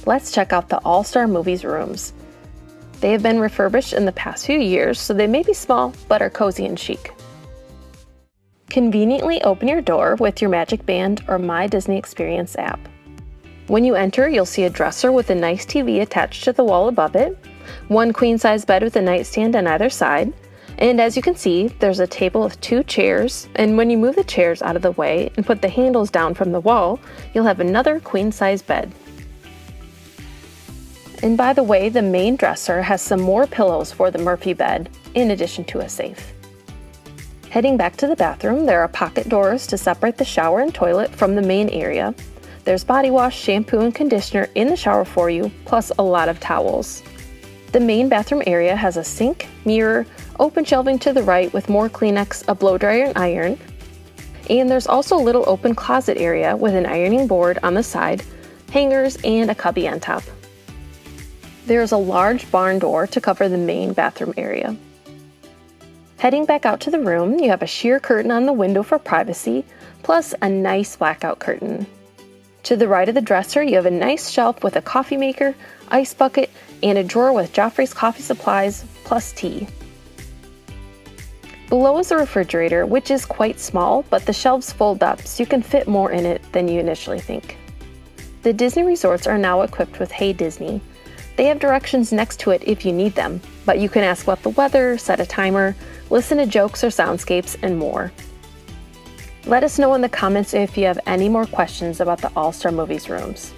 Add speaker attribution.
Speaker 1: let's check out the All-Star Movies rooms. They have been refurbished in the past few years, so they may be small, but are cozy and chic. Conveniently open your door with your Magic Band or My Disney Experience app. When you enter, you'll see a dresser with a nice TV attached to the wall above it, one queen-size bed with a nightstand on either side, and as you can see, there's a table with 2 chairs, and when you move the chairs out of the way and put the handles down from the wall, you'll have another queen-size bed. And by the way, the main dresser has some more pillows for the Murphy bed, in addition to a safe. Heading back to the bathroom, there are pocket doors to separate the shower and toilet from the main area. There's body wash, shampoo, and conditioner in the shower for you, plus a lot of towels. The main bathroom area has a sink, mirror, open shelving to the right with more Kleenex, a blow dryer, and iron. And there's also a little open closet area with an ironing board on the side, hangers, and a cubby on top. There is a large barn door to cover the main bathroom area. Heading back out to the room, you have a sheer curtain on the window for privacy, plus a nice blackout curtain. To the right of the dresser, you have a nice shelf with a coffee maker, ice bucket, and a drawer with Joffrey's coffee supplies, plus tea. Below is a refrigerator, which is quite small, but the shelves fold up so you can fit more in it than you initially think. The Disney resorts are now equipped with Hey Disney. They have directions next to it if you need them, but you can ask about the weather, set a timer, listen to jokes or soundscapes, and more. Let us know in the comments if you have any more questions about the All-Star Movies rooms.